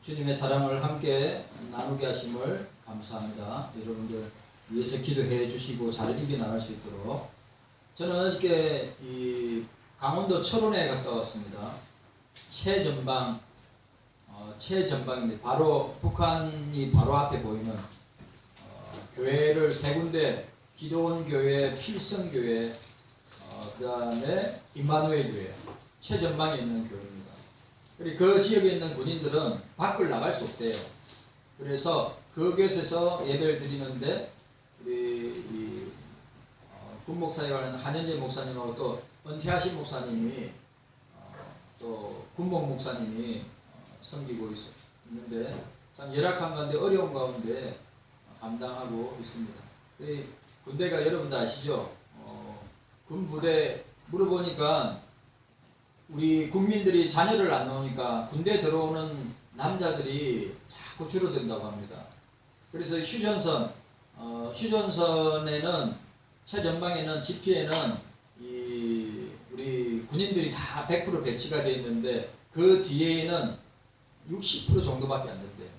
주님의 사랑을 함께 나누게 하심을 감사합니다. 여러분들 위해서 기도해 주시고 잘 이겨나갈 수 있도록. 저는 어저께 이 강원도 철원에 갔다 왔습니다. 최전방입니다. 바로 북한이 바로 앞에 보이는 교회를 세 군데, 기도원 교회, 필성 교회, 그 다음에 임마누엘 교회, 최전방에 있는 교회입니다. 그리고 그 지역에 있는 군인들은 밖을 나갈 수 없대요. 그래서 그곳에서 예배를 드리는데 우리 군목사회관은 한현재 목사님하고 또 은퇴하신 목사님이 또 군목 목사님이 섬기고 있는데 참 열악한 가운데 어려운 가운데 감당하고 있습니다. 군대가 여러분들 아시죠? 군부대 물어보니까 우리 국민들이 자녀를 안 낳으니까 군대 들어오는 남자들이 자꾸 줄어든다고 합니다. 그래서 휴전선에는 최전방에는 지피에는 우리 군인들이 다 100% 배치가 되어 있는데 그 뒤에는 60% 정도밖에 안 된대요.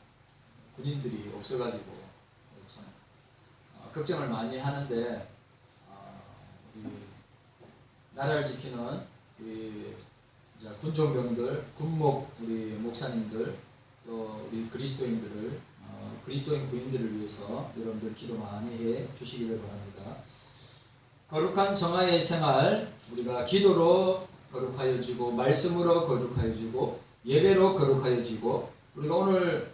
군인들이 없어가지고 참 걱정을 많이 하는데 우리 나라를 지키는 우리 군종병들, 군목 우리 목사님들, 또 우리 그리스도인 군인들을 위해서 여러분들 기도 많이 해 주시기를 바랍니다. 거룩한 성화의 생활, 우리가 기도로 거룩하여지고 말씀으로 거룩하여지고 예배로 거룩하여지고, 우리가 오늘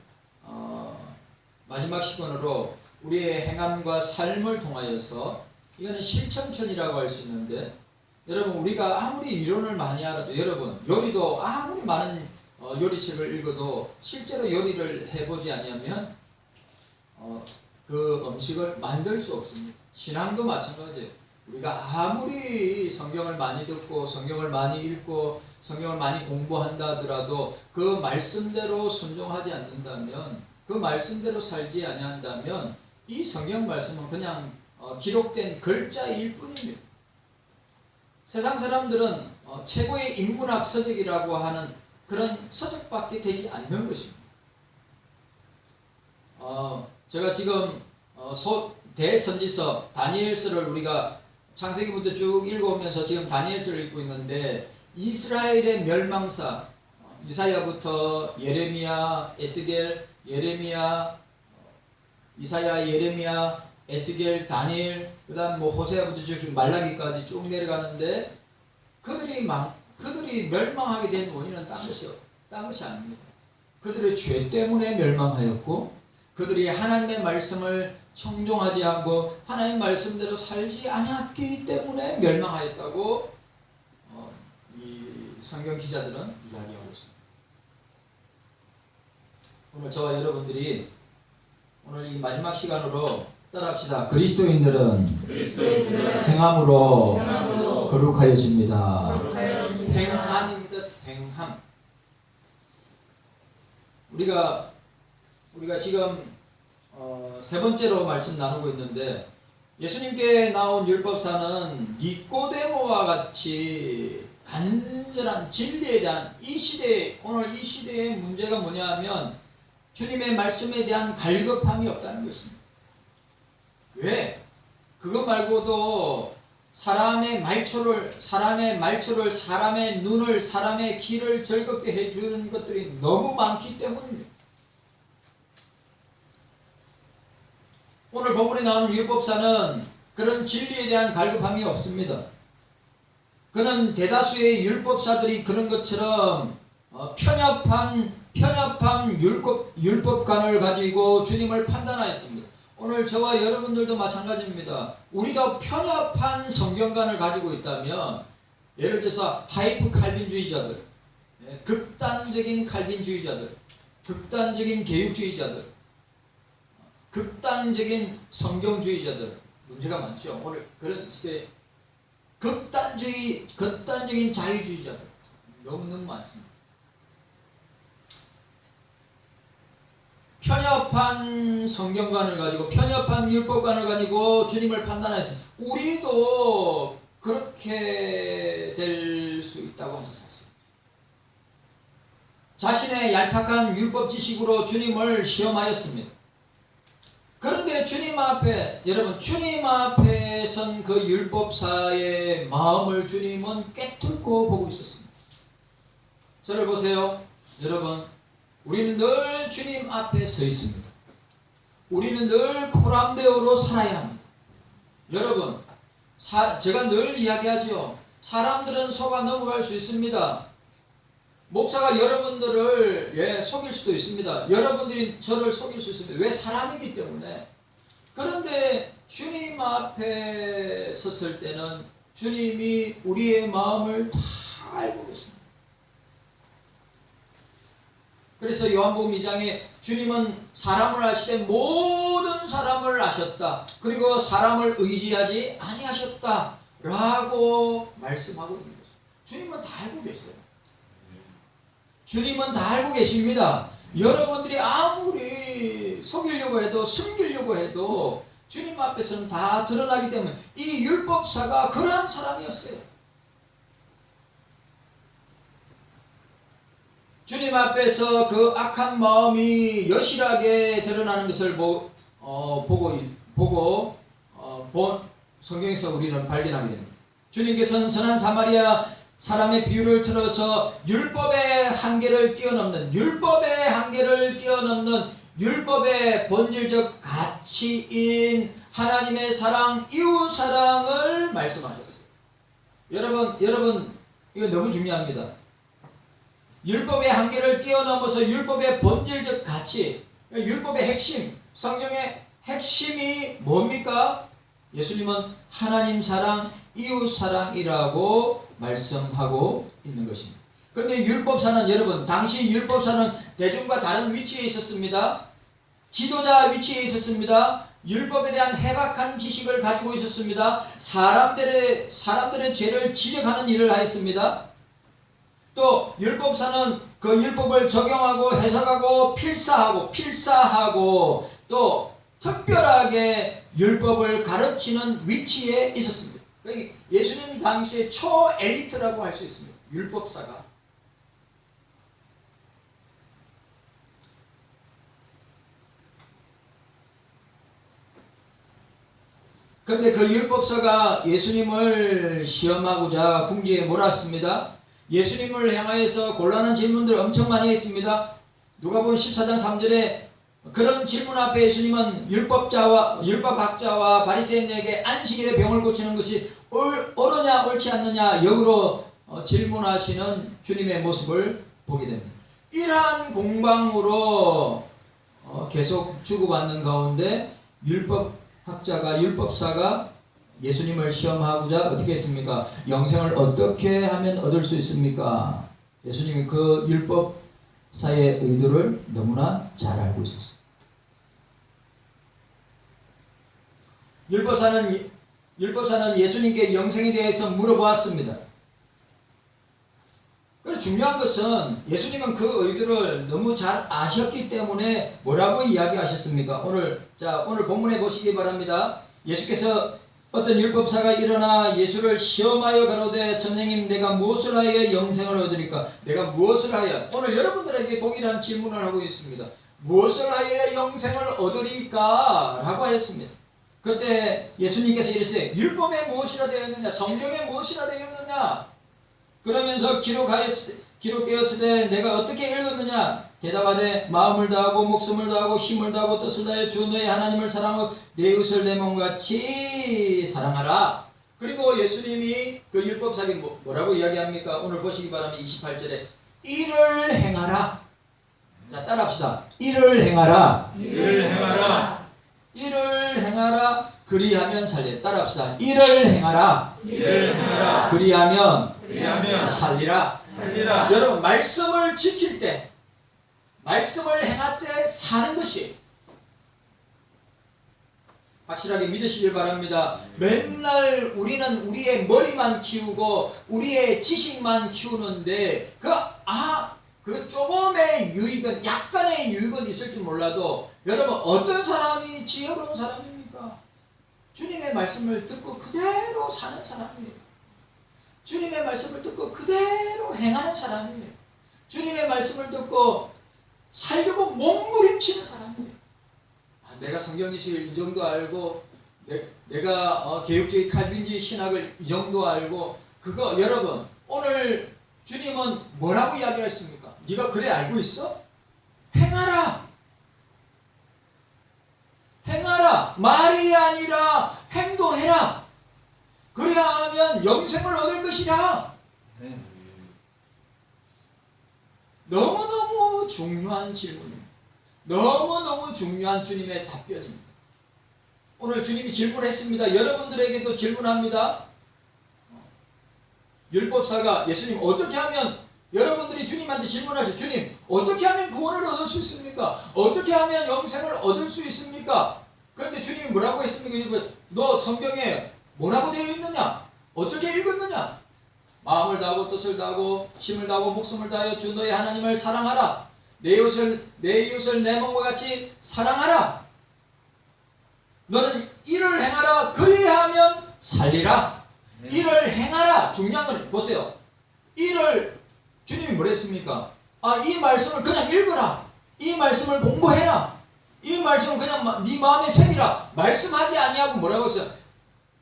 마지막 시간으로 우리의 행함과 삶을 통하여서, 이거는 실천편이라고 할 수 있는데, 여러분 우리가 아무리 이론을 많이 알아도, 여러분 요리도 아무리 많은 요리책을 읽어도 실제로 요리를 해보지 않으면 그 음식을 만들 수 없습니다. 신앙도 마찬가지예요. 우리가 아무리 성경을 많이 듣고 성경을 많이 읽고 성경을 많이 공부한다 하더라도 그 말씀대로 순종하지 않는다면, 그 말씀대로 살지 아니한다면 이 성경 말씀은 그냥 기록된 글자일 뿐입니다. 세상 사람들은 최고의 인문학 서적이라고 하는 그런 서적밖에 되지 않는 것입니다. 제가 지금 대선지서 다니엘서를 우리가 창세기부터 쭉 읽어오면서 지금 다니엘서를 읽고 있는데, 이스라엘의 멸망사 이사야부터 예레미야, 에스겔, 이사야, 예레미야, 에스겔, 다니엘, 그 다음 호세아부터 저기 말라기까지 쭉 내려가는데, 그들이 멸망하게 된 원인은 딴 것이 아닙니다. 그들의 죄 때문에 멸망하였고, 그들이 하나님의 말씀을 청종하지 않고 하나님 말씀대로 살지 아니했기 때문에 멸망하였다고 이 성경 기자들은 이야기하고 있습니다. 오늘 저와 여러분들이 오늘 이 마지막 시간으로 따라합시다. 그리스도인들은 행함으로 거룩하여집니다. 행함입니다. 행함. 우리가 지금 세 번째로 말씀 나누고 있는데, 예수님께 나온 율법사는 니꼬데모와 같이 간절한 진리에 대한 오늘 이 시대의 문제가 뭐냐면 주님의 말씀에 대한 갈급함이 없다는 것입니다. 왜? 그것 말고도 사람의 말초를, 사람의 눈을, 사람의 귀를 즐겁게 해주는 것들이 너무 많기 때문입니다. 오늘 본문에 나오는 율법사는 그런 진리에 대한 갈급함이 없습니다. 그는 대다수의 율법사들이 그런 것처럼 편협한 율법관을 가지고 주님을 판단하였습니다. 오늘 저와 여러분들도 마찬가지입니다. 우리가 편협한 성경관을 가지고 있다면, 예를 들어서 하이프 칼빈주의자들, 극단적인 칼빈주의자들, 극단적인 개혁주의자들, 극단적인 성경주의자들, 문제가 많죠. 오늘 그런 시대에 극단적인 자유주의자들 너무너무 많습니다. 편협한 성경관을 가지고, 편협한 율법관을 가지고 주님을 판단했습니다. 우리도 그렇게 될 수 있다고 생각했습니다. 자신의 얄팍한 율법 지식으로 주님을 시험하였습니다. 그런데 주님 앞에, 여러분, 주님 앞에 선 그 율법사의 마음을 주님은 꿰뚫고 보고 있었습니다. 저를 보세요. 여러분, 우리는 늘 주님 앞에 서 있습니다. 우리는 늘 코람데오로 살아야 합니다. 여러분, 제가 늘 이야기하죠. 사람들은 속아 넘어갈 수 있습니다. 목사가 여러분들을 속일 수도 있습니다. 여러분들이 저를 속일 수 있습니다. 왜? 사람이기 때문에. 그런데 주님 앞에 섰을 때는 주님이 우리의 마음을 다 알고 계십니다. 그래서 요한복음 2장에 주님은 사람을 아시되 모든 사람을 아셨다. 그리고 사람을 의지하지 아니하셨다. 라고 말씀하고 있는 거죠. 주님은 다 알고 계세요. 주님은 다 알고 계십니다. 여러분들이 아무리 속이려고 해도 숨기려고 해도 주님 앞에서는 다 드러나기 때문에 이 율법사가 그러한 사람이었어요. 주님 앞에서 그 악한 마음이 여실하게 드러나는 것을 본 성경에서 우리는 발견하게 됩니다. 주님께서는 선한 사마리아 사람의 비유를 들어서 율법의 한계를 뛰어넘는 율법의 본질적 가치인 하나님의 사랑, 이웃 사랑을 말씀하셨어요. 여러분 이거 너무 중요합니다. 율법의 한계를 뛰어넘어서 율법의 본질적 가치, 율법의 핵심, 성경의 핵심이 뭡니까? 예수님은 하나님 사랑, 이웃 사랑이라고 말씀하고 있는 것입니다. 그런데 율법사는, 여러분, 당시 율법사는 대중과 다른 위치에 있었습니다. 지도자 위치에 있었습니다. 율법에 대한 해박한 지식을 가지고 있었습니다. 사람들의 죄를 지적하는 일을 하였습니다. 또 율법사는 그 율법을 적용하고 해석하고 필사하고 또 특별하게 율법을 가르치는 위치에 있었습니다. 예수님 당시의 초엘리트라고 할 수 있습니다. 율법사가. 그런데 그 율법사가 예수님을 시험하고자 궁지에 몰았습니다. 예수님을 향하여서 곤란한 질문들을 엄청 많이 했습니다. 누가복음 14장 3절에 그런 질문 앞에 예수님은 율법학자와 바리새인에게 안식일에 병을 고치는 것이 옳으냐 옳지 않느냐 역으로 질문하시는 주님의 모습을 보게 됩니다. 이러한 공방으로 계속 주고받는 가운데 율법사가 예수님을 시험하고자 어떻게 했습니까? 영생을 어떻게 하면 얻을 수 있습니까? 예수님이 그 율법사의 의도를 너무나 잘 알고 있었어요. 율법사는 예수님께 영생에 대해서 물어보았습니다. 그런데 중요한 것은 예수님은 그 의도를 너무 잘 아셨기 때문에 뭐라고 이야기하셨습니까? 오늘 본문에 보시기 바랍니다. 예수께서 어떤 율법사가 일어나 예수를 시험하여 가로되 선생님 내가 무엇을 하여 영생을 얻으리까? 내가 무엇을 하여? 오늘 여러분들에게 동일한 질문을 하고 있습니다. 무엇을 하여 영생을 얻으리까? 라고 하였습니다. 그때 예수님께서 이르시되 율법에 무엇이라 되어 있느냐? 성경에 무엇이라 되어 있느냐? 그러면서 기록되었으되 내가 어떻게 읽었느냐? 대답하되 마음을 다하고 목숨을 다하고 힘을 다하고 뜻을 다하여 주 너의 하나님을 사랑하고 내 이웃을 내 몸같이 사랑하라. 그리고 예수님이 그 율법사에게 뭐라고 이야기합니까? 오늘 보시기 바랍니다. 28절에 이를 행하라. 자, 따라합시다. 이를 행하라. 이를 행하라. 그리하면 살리라. 따라합시다. 이를 행하라. 그리하면 살리라. 여러분, 말씀을 지킬 때, 말씀을 행할 때 사는 것이 확실하게 믿으시길 바랍니다. 맨날 우리는 우리의 머리만 키우고 우리의 지식만 키우는데 그 조금의 유익은, 약간의 유익은 있을지 몰라도 여러분, 어떤 사람이 지혜로운 사람입니까? 주님의 말씀을 듣고 그대로 사는 사람입니다. 주님의 말씀을 듣고 그대로 행하는 사람입니다. 주님의 말씀을 듣고 살려고 몸부림치는 사람이에요. 내가 성경 지식을 이 정도 알고 내가 개혁주의 칼빈주의 신학을 이 정도 알고 그거 여러분 오늘 주님은 뭐라고 이야기했습니까? 네가 그래 알고 있어? 행하라. 행하라. 말이 아니라 행동해라. 그래야 하면 영생을 얻을 것이라. 너무너무 중요한 질문입니다. 너무너무 중요한 주님의 답변입니다. 오늘 주님이 질문했습니다. 여러분들에게도 질문합니다. 율법사가 예수님 어떻게 하면 여러분들이 주님한테 질문하죠. 주님 어떻게 하면 구원을 얻을 수 있습니까? 어떻게 하면 영생을 얻을 수 있습니까? 그런데 주님이 뭐라고 했습니까? 너 성경에 뭐라고 되어 있느냐? 어떻게 읽었느냐? 마음을 다하고 뜻을 다하고 힘을 다하고 목숨을 다하여 주 너의 하나님을 사랑하라. 내 이웃을 내 몸과 같이 사랑하라. 너는 이를 행하라. 그리야 하면 살리라. 이를 행하라. 중요한 건 보세요. 이를 주님이 뭐랬습니까? 이 말씀을 그냥 읽어라. 이 말씀을 공부해라. 이 말씀을 그냥 네 마음에 새기라. 말씀하지 아니하고 뭐라고 했어요?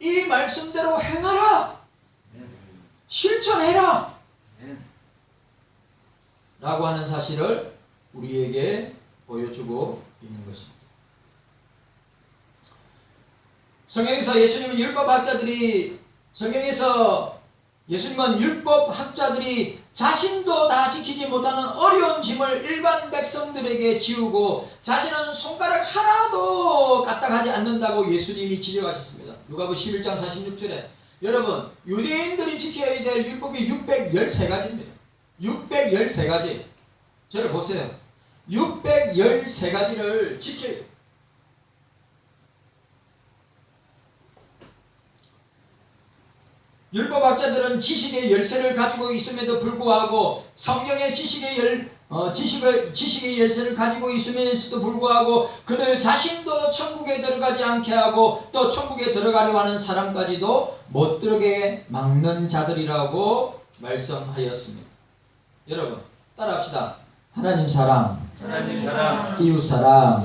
이 말씀대로 행하라. 실천해라. 라고 하는 사실을 우리에게 보여주고 있는 것입니다. 성경에서 예수님은 율법학자들이 자신도 다 지키지 못하는 어려운 짐을 일반 백성들에게 지우고 자신은 손가락 하나도 까딱하지 않는다고 예수님이 지적하셨습니다. 누가복음 11장 46절에 여러분 유대인들이 지켜야 될 율법이 613가지입니다. 613가지. 저를 보세요. 613가지를 지켜야 돼요. 율법학자들은 지식의 열쇠를 가지고 있음에도 불구하고 성경의 지식의 열쇠를 가지고 있으면서도 불구하고 그들 자신도 천국에 들어가지 않게 하고 또 천국에 들어가려 하는 사람까지도 못 들어게 막는 자들이라고 말씀하였습니다. 여러분 따라합시다. 하나님 사랑, 이웃 사랑.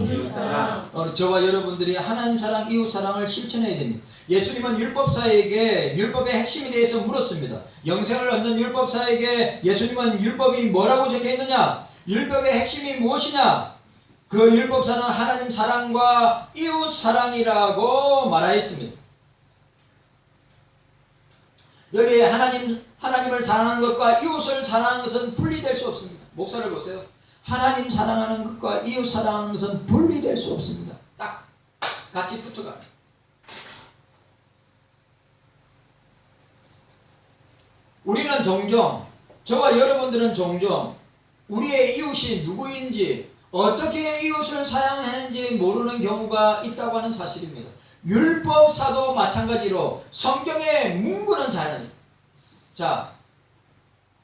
저와 여러분들이 하나님 사랑, 이웃 사랑을 실천해야 됩니다. 예수님은 율법사에게 율법의 핵심에 대해서 물었습니다. 영생을 얻는 율법사에게 예수님은 율법이 뭐라고 적혀있느냐? 율법의 핵심이 무엇이냐? 그 율법사는 하나님 사랑과 이웃 사랑이라고 말하였습니다. 여기에 하나님을 사랑하는 것과 이웃을 사랑하는 것은 분리될 수 없습니다. 목사를 보세요. 하나님 사랑하는 것과 이웃 사랑하는 것은 분리될 수 없습니다. 딱 같이 붙어갑니다. 우리는 종종, 저와 여러분들은 종종 우리의 이웃이 누구인지 어떻게 이웃을 사랑하는지 모르는 경우가 있다고 하는 사실입니다. 율법사도 마찬가지로 성경의 문구는 잘 자,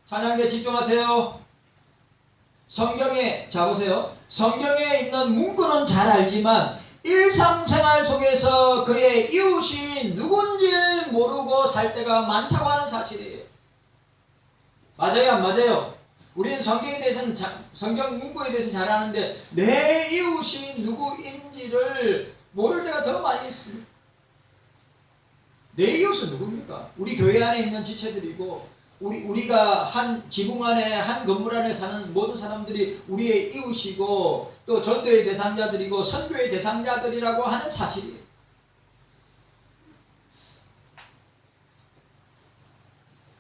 찬양대 집중하세요. 보세요. 성경에 있는 문구는 잘 알지만 일상생활 속에서 그의 이웃이 누군지 모르고 살 때가 많다고 하는 사실이에요. 맞아요, 안 맞아요? 우리는 성경에 대해서는 성경 문구에 대해서 잘 아는데 내 이웃이 누구인지를 모를 때가 더 많이 있습니다. 내 이웃은 누굽니까? 우리 교회 안에 있는 지체들이고 우리가 한 지붕 안에 한 건물 안에 사는 모든 사람들이 우리의 이웃이고 또 전도의 대상자들이고 선교의 대상자들이라고 하는 사실이에요.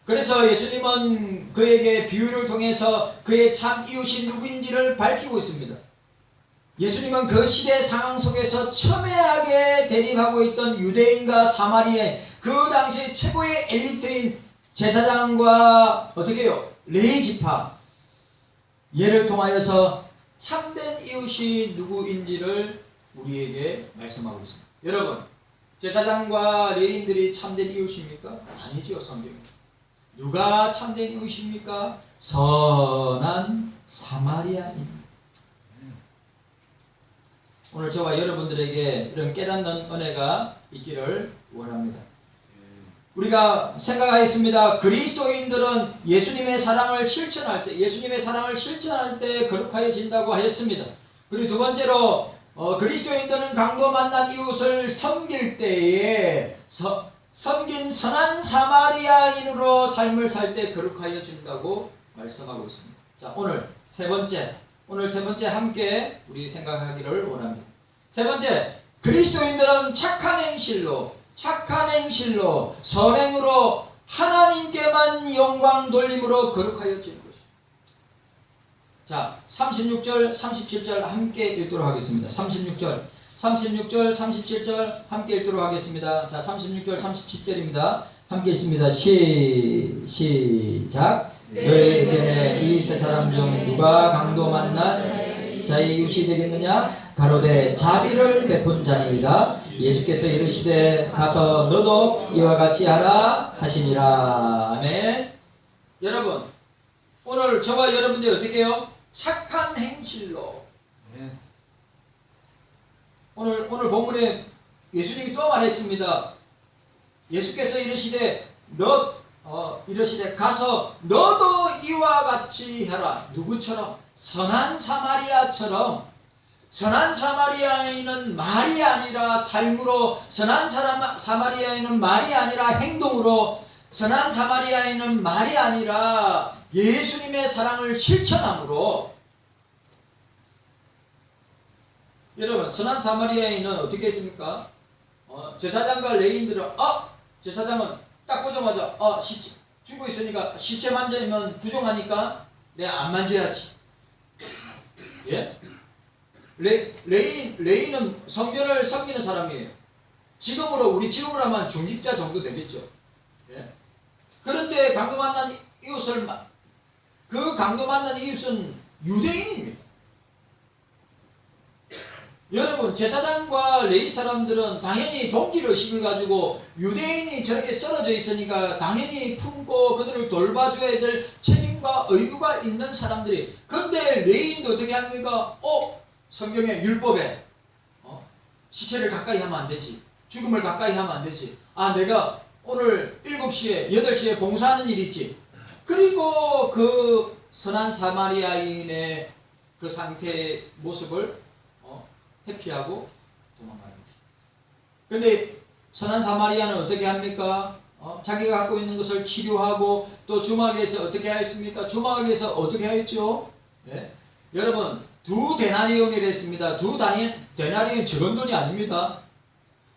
그래서 예수님은 그에게 비유를 통해서 그의 참 이웃이 누구인지를 밝히고 있습니다. 예수님은 그 시대 상황 속에서 첨예하게 대립하고 있던 유대인과 사마리아인 그 당시 최고의 엘리트인 제사장과 어떻게 해요? 레위 지파 얘를 통하여서 참된 이웃이 누구인지를 우리에게 말씀하고 있습니다. 여러분 제사장과 레위인들이 참된 이웃입니까? 아니죠. 성경에 누가 참된 이웃입니까? 선한 사마리아인. 오늘 저와 여러분들에게 이런 깨닫는 은혜가 있기를 원합니다. 우리가 생각하겠습니다. 그리스도인들은 예수님의 사랑을 실천할 때 거룩하여진다고 하였습니다. 그리고 두 번째로 그리스도인들은 강도 만난 이웃을 섬길 때에 섬긴 선한 사마리아인으로 삶을 살 때 거룩하여진다고 말씀하고 있습니다. 자, 오늘 세 번째 함께 우리 생각하기를 원합니다. 세 번째, 그리스도인들은 착한 행실로 선행으로 하나님께만 영광 돌림으로 거룩하여질 것입니다. 자, 36절, 37절 함께 읽도록 하겠습니다. 36절, 37절 함께 읽도록 하겠습니다. 자, 36절, 37절입니다. 함께 읽습니다. 시작. 너희에게 이 세 사람 중 누가 강도 만난 자의 이웃이 되겠느냐? 가로되 자비를 베푼 자니이다. 예수께서 이르시되 가서 너도 이와 같이 하라 하시니라. 아멘. 여러분, 오늘 저와 여러분들이 어떻게 해요? 착한 행실로. 오늘 본문에 예수님이 또 말했습니다. 예수께서 이르시되 이르시되 가서 너도 이와 같이 하라. 누구처럼? 선한 사마리아처럼. 선한 사마리아인은 말이 아니라 삶으로, 선한 사마리아인은 말이 아니라 행동으로, 선한 사마리아인은 말이 아니라 예수님의 사랑을 실천함으로. 여러분, 선한 사마리아인은 어떻게 했습니까? 제사장과 레위인들은 제사장은 딱 보자마자 시체 죽고 있으니까 시체 만지면 부정하니까 내가 안 만져야지. 예? 레위는 성전을 섬기는 사람이에요. 우리 지금으로 하면 중직자 정도 되겠죠. 예? 그런데 강도 만난 이웃은 유대인입니다. 여러분, 제사장과 레위 사람들은 당연히 동질의식을 가지고 유대인이 저렇게 쓰러져 있으니까 당연히 품고 그들을 돌봐줘야 될 책임과 의무가 있는 사람들이. 근데 레위인도 어떻게 합니까? 성경의 율법에 시체를 가까이 하면 안 되지. 죽음을 가까이 하면 안 되지. 내가 오늘 7시에 8시에 봉사하는 일이 있지. 그리고 그 선한 사마리아인의 그 상태의 모습을 회피하고 도망가는 거죠. 근데 선한 사마리아는 어떻게 합니까? 자기가 갖고 있는 것을 치료하고 또 주막에서 어떻게 하였습니까? 주막에서 어떻게 하였죠? 네? 여러분, 2 데나리온이라 했습니다. 2 데나리온 적은 돈이 아닙니다.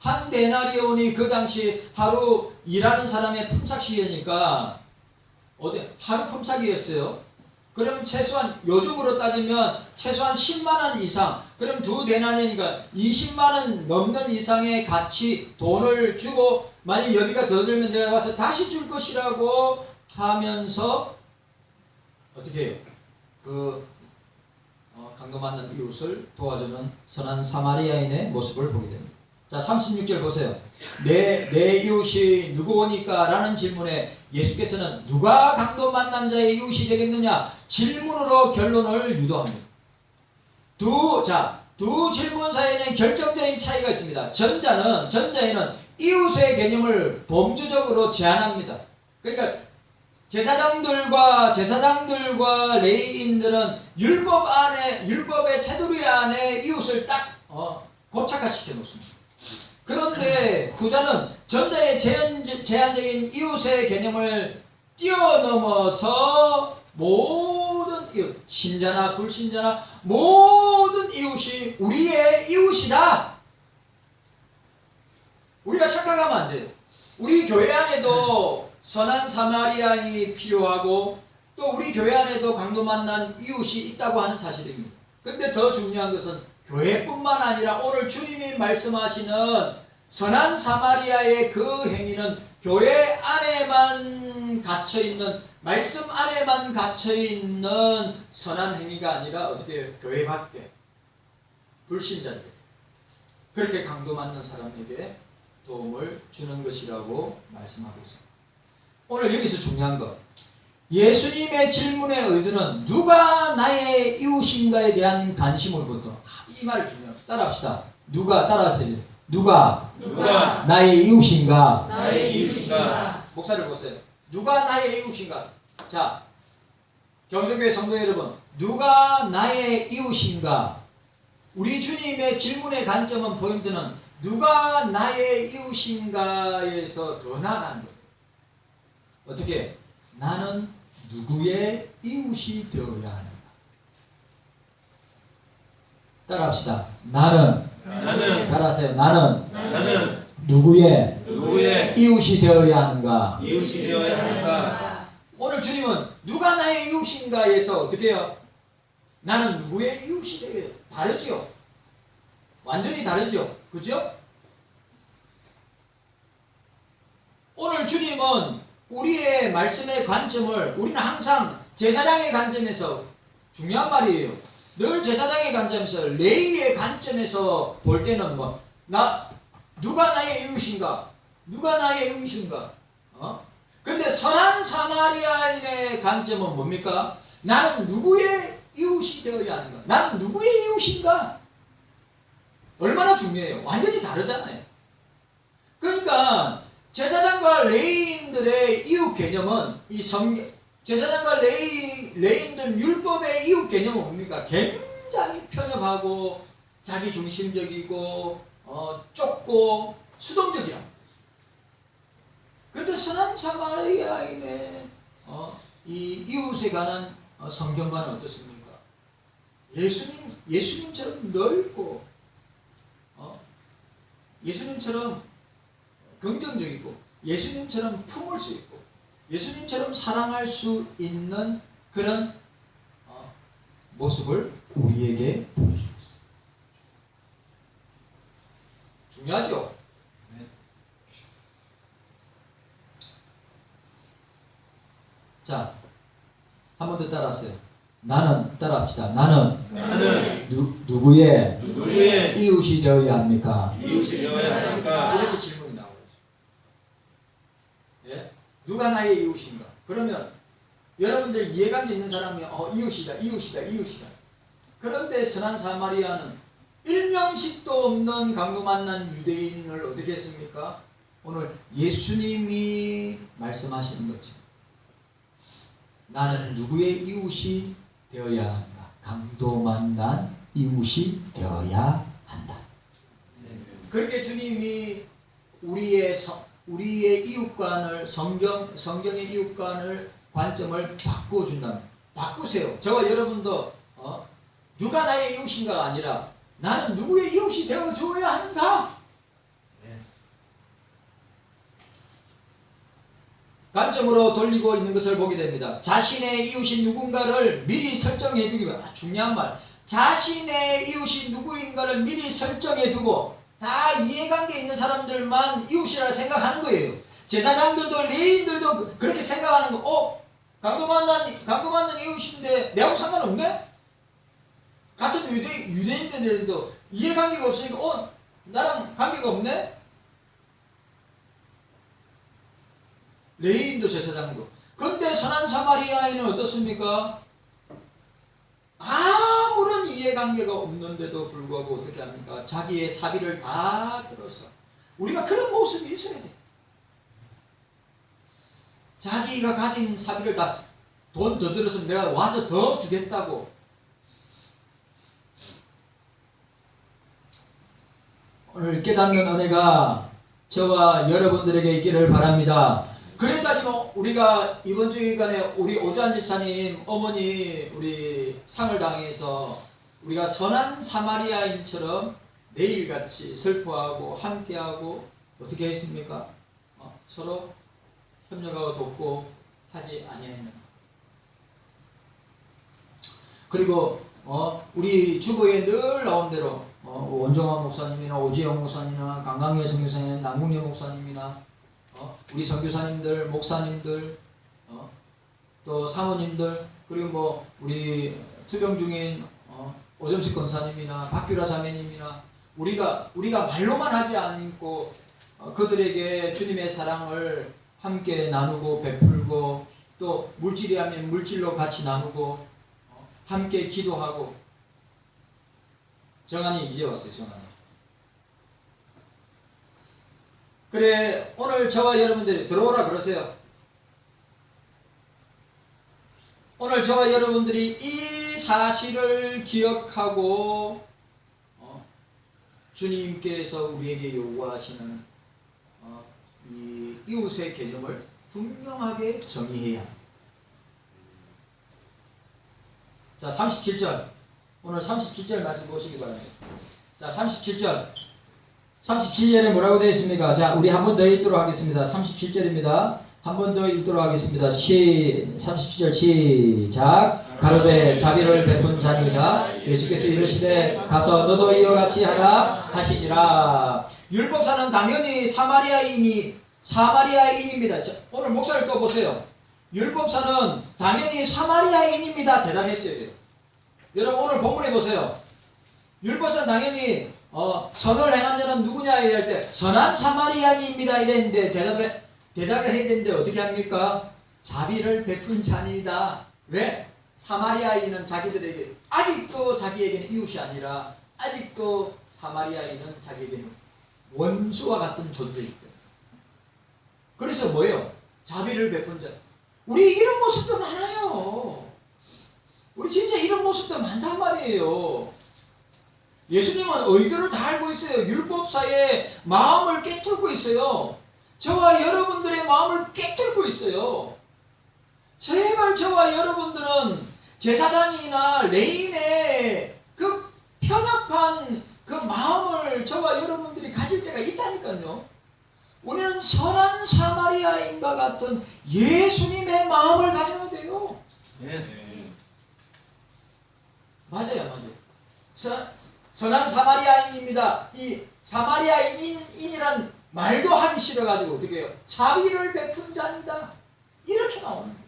1 데나리온이 그 당시 하루 일하는 사람의 품삯이니까 하루 품삯이었어요. 그럼 최소한 요즘으로 따지면 최소한 10만원 이상, 그럼 2 데나리온이니까 20만원 넘는 이상의 가치 돈을 주고 만약 여비가 더 들면 내가 와서 다시 줄 것이라고 하면서 어떻게 해요? 강도 만난 이웃을 도와주는 선한 사마리아인의 모습을 보게 됩니다. 자, 36절 보세요. 내 이웃이 누구오니까? 라는 질문에 예수께서는 누가 강도 만난 자의 이웃이 되겠느냐? 질문으로 결론을 유도합니다. 두 질문 사이에는 결정적인 차이가 있습니다. 전자에는 이웃의 개념을 범주적으로 제한합니다. 그러니까 제사장들과 레위인들은 율법의 테두리 안에 이웃을 딱 고착화시켜 놓습니다. 그런데 후자는 전자의 제한적인 이웃의 개념을 뛰어넘어서 모든 이웃, 신자나 불신자나 모든 이웃이 우리의 이웃이다. 우리가 착각하면 안 돼요. 우리 교회 안에도 선한 사마리아인이 필요하고 또 우리 교회 안에도 강도 만난 이웃이 있다고 하는 사실입니다. 그런데 더 중요한 것은 교회뿐만 아니라 오늘 주님이 말씀하시는 선한 사마리아의 그 행위는 교회 안에만 갇혀있는, 말씀 안에만 갇혀있는 선한 행위가 아니라 어떻게 교회 밖에 불신자들, 그렇게 강도 맞는 사람에게 도움을 주는 것이라고 말씀하고 있습니다. 오늘 여기서 중요한 것, 예수님의 질문의 의도는 누가 나의 이웃인가에 대한 관심으로부터, 이 말을 중요합니다. 따라합시다. 누가? 따라하세요. 누가 누가 나의 이웃인가? 나의 이웃인가? 목사를 보세요. 누가 나의 이웃인가? 자, 경성교회 성도 여러분, 누가 나의 이웃인가? 우리 주님의 질문의 관점은 포인트는 누가 나의 이웃인가에서 더 나아가는 거예요. 어떻게? 나는 누구의 이웃이 되어야 하는가? 따라합시다. 나는 따라하세요. 나는 누구의 이웃이 되어야 하는가? 이웃이 되어야 하는가? 오늘 주님은 누가 나의 이웃인가에서 어떻게 해요? 나는 누구의 이웃이 되어야 해요? 다르죠? 완전히 다르죠? 그죠? 오늘 주님은 우리의 말씀의 관점을 우리는 항상 제사장의 관점에서 중요한 말이에요. 늘 제사장의 관점에서 레위의 관점에서 볼 때는 누가 나의 이웃인가? 누가 나의 이웃인가? 근데 선한 사마리아인의 관점은 뭡니까? 나는 누구의 이웃이 되어야 하는가? 나는 누구의 이웃인가? 얼마나 중요해요. 완전히 다르잖아요. 그러니까 제사장과 레위인들의 이웃 개념은 제사장과 레위인들 율법의 이웃 개념은 뭡니까? 굉장히 편협하고 자기 중심적이고 좁고 수동적이야. 그런데 선한 사마리아인의 이 이웃에 관한 성경과는 어떻습니까? 예수님처럼 넓고 예수님처럼 긍정적이고 예수님처럼 품을 수 있고 예수님처럼 사랑할 수 있는 그런 모습을 우리에게 보여주고 있어요. 중요하죠? 네. 자, 한 번 더 따라하세요. 나는 따라합시다. 나는 누구의 이웃이 되어야 합니까? 이웃이 되어야 합니까? 이렇게 질문이 나오죠. 예? 누가 나의 이웃인가? 그러면 여러분들 이해관계 있는 사람이 이웃이다. 그런데 선한 사마리아는 일명식도 없는 강도 만난 유대인을 어떻게 했습니까? 오늘 예수님이 말씀하시는 거죠. 나는 누구의 이웃이 되어야 한다. 강도 만난 이웃이 되어야 한다. 그렇게 주님이 우리의 이웃관을 성경의 이웃관을 관점을 바꿔준다면 바꾸세요. 저와 여러분도 누가 나의 이웃인가가 아니라 나는 누구의 이웃이 되어줘야 하는가? 관점으로 돌리고 있는 것을 보게 됩니다. 자신의 이웃이 누군가를 미리 설정해 두기 위해 중요한 말. 자신의 이웃이 누구인가를 미리 설정해 두고 다 이해관계 있는 사람들만 이웃이라 생각하는 거예요. 제사장들도 레위인들도 그렇게 생각하는 거. 강도 만난 이웃인데 내하고 상관없네? 같은 유대인들도 이해관계가 없으니까 나랑 관계가 없네? 레위인도 제사장도. 근데 선한 사마리아인은 어떻습니까? 아무런 이해관계가 없는데도 불구하고 어떻게 합니까? 자기의 사비를 다 들어서 우리가 그런 모습이 있어야 돼. 자기가 가진 사비를 다 돈 더 들어서 내가 와서 더 주겠다고. 오늘 깨닫는 은혜가 저와 여러분들에게 있기를 바랍니다. 그랬다면 우리가 이번 주간에 우리 오주환 집사님 어머니 우리 상을 당해서 우리가 선한 사마리아인처럼 매일같이 슬퍼하고 함께하고 어떻게 했습니까? 서로 협력하고 돕고 하지 아니했는가. 그리고 우리 주보에 늘 나온 대로 원종환 목사님이나 오지영 목사님이나 강강래 선교사님, 남궁래 목사님이나 우리 선교사님들, 목사님들, 또 사모님들, 그리고 우리 투병 중인 오점식 권사님이나 박규라 자매님이나 우리가 말로만 하지 않고 그들에게 주님의 사랑을 함께 나누고 베풀고 또 물질이 하면 물질로 같이 나누고 함께 기도하고 정한이 이제 왔어요. 정한이 그래, 오늘 저와 여러분들이 들어오라 그러세요. 오늘 저와 여러분들이 이 사실을 기억하고 주님께서 우리에게 요구하시는 이 이웃의 개념을 분명하게 정의해야 합니다. 자, 37절. 오늘 37절 말씀 보시기 바랍니다. 자, 37절. 37절에 뭐라고 되어 있습니까? 자, 우리 한 번 더 읽도록 하겠습니다. 37절입니다. 한 번 더 읽도록 하겠습니다. 37절 시작. 가로되 자비를 베푼 자니이다. 예수께서 이르시되 가서 너도 이와 같이 하라 하시니라. 율법사는 당연히 사마리아인입니다. 자, 오늘 목사를 또 보세요. 율법사는 당연히 사마리아인입니다. 대답했어요. 여러분 오늘 본문에 보세요. 율법사는 당연히 선을 행한 자는 누구냐 이럴 때 선한 사마리아인입니다 이랬는데 대답을 해야 되는데 어떻게 합니까? 자비를 베푼 자니이다. 왜? 사마리아인은 자기들에게 아직도 자기에게는 이웃이 아니라 아직도 사마리아인은 자기에게는 원수와 같은 존재이기 때문에. 그래서 뭐예요? 자비를 베푼 자. 우리 이런 모습도 많아요. 우리 진짜 이런 모습도 많단 말이에요. 예수님은 의도를 다 알고 있어요. 율법사의 마음을 깨뚫고 있어요. 저와 여러분들의 마음을 깨뚫고 있어요. 제발 저와 여러분들은 제사장이나 레인의 그 편협한 그 마음을 저와 여러분들이 가질 때가 있다니까요. 우리는 선한 사마리아인과 같은 예수님의 마음을 가져야 돼요. 맞아요. 선한 사마리아인입니다. 이 사마리아인이란 말도 하기 싫어가지고 어떻게 해요? 자비를 베푼 자니다. 이렇게 나오는 거예요.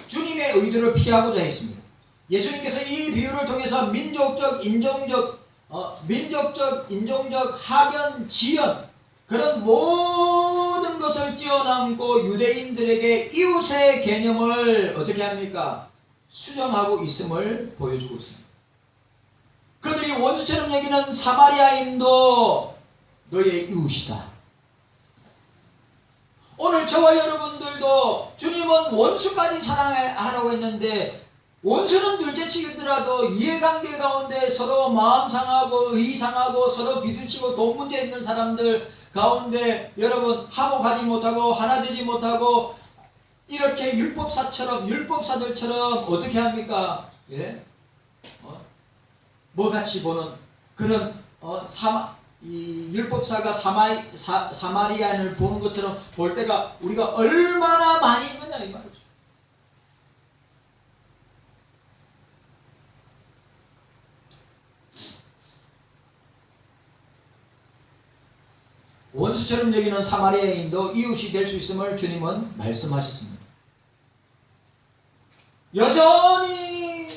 주님의 의도를 피하고자 했습니다. 예수님께서 이 비유를 통해서 민족적, 인종적, 학연, 지연 그런 모든 것을 뛰어넘고 유대인들에게 이웃의 개념을 어떻게 합니까? 수정하고 있음을 보여주고 있습니다. 그들이 원수처럼 여기는 사마리아인도 너의 이웃이다. 오늘 저와 여러분들도 주님은 원수까지 사랑하라고 했는데 원수는 둘째치더라도 이해관계 가운데 서로 마음 상하고 의 상하고 서로 비둘치고 돈 문제 있는 사람들 가운데 여러분 화목하지 못하고 하나 되지 못하고 이렇게 율법사들처럼 어떻게 합니까? 예? 뭐같이 보는 그런 이 율법사가 사마리아인을 보는 것처럼 볼 때가 우리가 얼마나 많이 있느냐 이 말이죠. 원수처럼 여기는 사마리아인도 이웃이 될 수 있음을 주님은 말씀하셨습니다. 여전히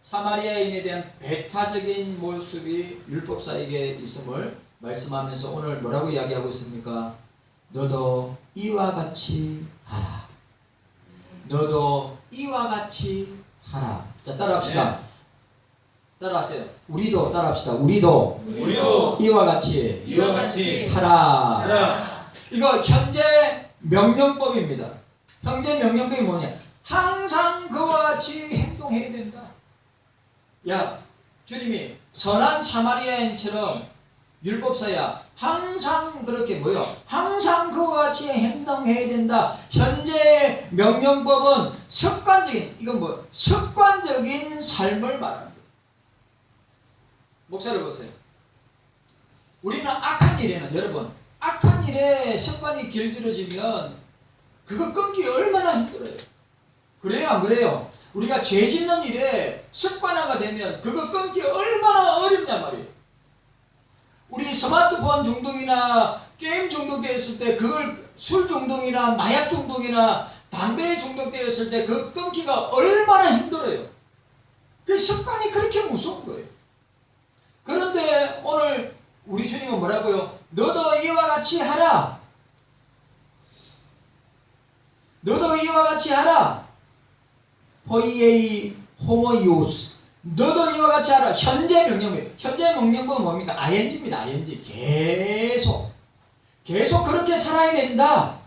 사마리아인에 대한 배타적인 모습이 율법사에게 있음을 말씀하면서 오늘 뭐라고 이야기하고 있습니까? 너도 이와 같이 하라. 너도 이와 같이 하라. 자, 따라합시다. 네. 따라하세요. 우리도 따라합시다. 우리도 이와 같이 하라. 이거 현재 명령법입니다. 현재 명령법이 뭐냐? 항상 그와 같이 행동해야 된다. 야, 주님이 선한 사마리아인처럼 율법사야 항상 그렇게 뭐요? 항상 그와 같이 행동해야 된다. 현재 명령법은 습관적인 삶을 말합니다. 목사를 보세요. 우리는 악한 일에 습관이 길들여지면 그거 끊기 얼마나 힘들어요. 그래요 안 그래요? 우리가 죄 짓는 일에 습관화가 되면 그거 끊기 얼마나 어렵냔 말이에요. 우리 스마트폰 중독이나 게임 중독되었을 때 그걸 술 중독이나 마약 중독이나 담배에 중독되었을 때 그 끊기가 얼마나 힘들어요. 그 습관이 그렇게 무서운 거예요. 그런데 오늘 우리 주님은 뭐라고요? 너도 이와 같이 하라. 너도 이와 같이 하라. 호이에이 호모이오스. 너도 이와 같이 하라. 현재 명령문. 현재 명령문은 뭡니까? ing입니다. ing. 계속 그렇게 살아야 된다.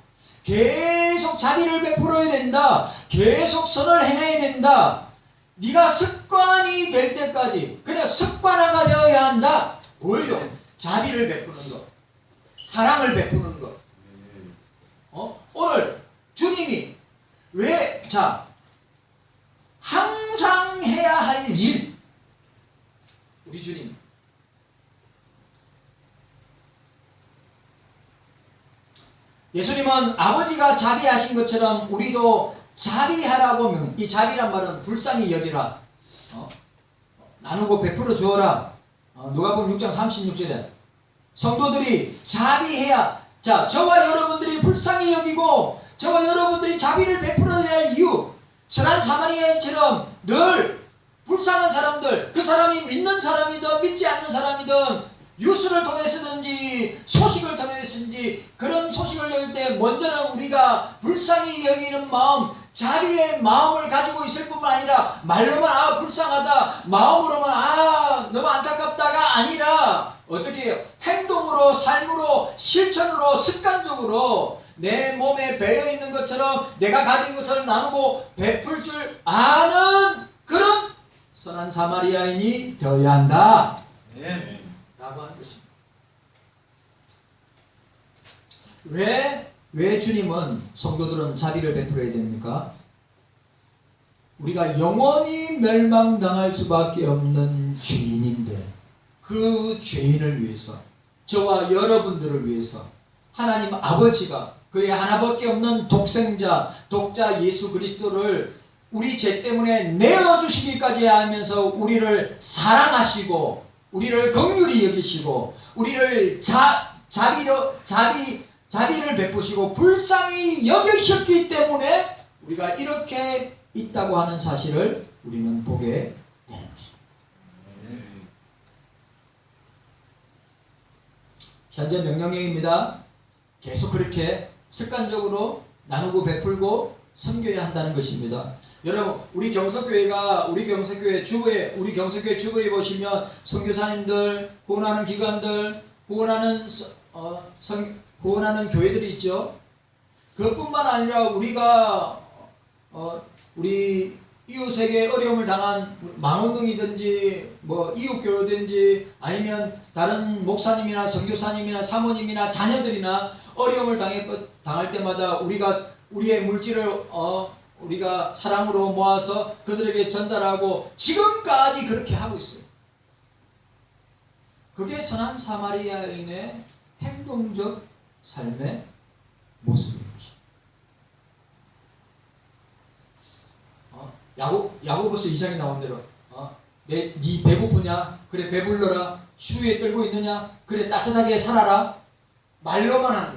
계속 자비를 베풀어야 된다. 계속 선을 행해야 된다. 네가 습관이 될 때까지 그냥 습관화가 되어야 한다. 뭘요? 자비를 베푸는 것, 사랑을 베푸는 것. 오늘 주님이 항상 해야 할 일, 우리 주님. 예수님은 아버지가 자비하신 것처럼 우리도 자비하라고 이 자비란 말은 불쌍히 여기라. 나누고 베풀어 주어라. 누가복음 6장 36절에 성도들이 자비해야, 저와 여러분들이 불쌍히 여기고 저와 여러분들이 자비를 베풀어야 할 이유, 선한 사마리아인처럼 늘 불쌍한 사람들, 그 사람이 믿는 사람이든 믿지 않는 사람이든 뉴스를 통해서든지 소식을 통해서든지 그런 소식을 여길 때 먼저는 우리가 불쌍히 여기는 마음, 자비의 마음을 가지고 있을 뿐만 아니라 말로만 불쌍하다, 마음으로만 너무 안타깝다가 아니라 어떻게 해요? 행동으로, 삶으로, 실천으로, 습관적으로 내 몸에 배어있는 것처럼 내가 가진 것을 나누고 베풀 줄 아는 그런 선한 사마리아인이 되어야 한다 라고 하는 것입니다. 왜 주님은 성도들은 자비를 베풀어야 됩니까? 우리가 영원히 멸망당할 수밖에 없는 죄인인데 그 죄인을 위해서, 저와 여러분들을 위해서 하나님 아버지가 그의 하나밖에 없는 독자 예수 그리스도를 우리 죄 때문에 내어주시기까지 하면서 우리를 사랑하시고 우리를 긍휼히 여기시고 우리를 자비를 베푸시고 불쌍히 여기셨기 때문에 우리가 이렇게 있다고 하는 사실을 우리는 보게 되는 것입니다. 현재 명령형입니다. 계속 그렇게 습관적으로 나누고 베풀고 섬겨야 한다는 것입니다. 여러분, 우리 경석교회 주보에 보시면 선교사님들, 구원하는 기관들, 구원하는 교회들이 있죠. 그것뿐만 아니라 우리가 우리 이웃에게 어려움을 당한 망원동이든지 이웃교회든지 아니면 다른 목사님이나 선교사님이나 사모님이나 자녀들이나 어려움을 당할 때마다 우리의 물질을 우리가 사랑으로 모아서 그들에게 전달하고 지금까지 그렇게 하고 있어요. 그게 선한 사마리아인의 행동적 삶의 모습인 것입니다. 야고보서 2장에 나온 대로 네 배고프냐? 그래 배불러라. 추위에 떨고 있느냐? 그래 따뜻하게 살아라. 말로만 하는 거.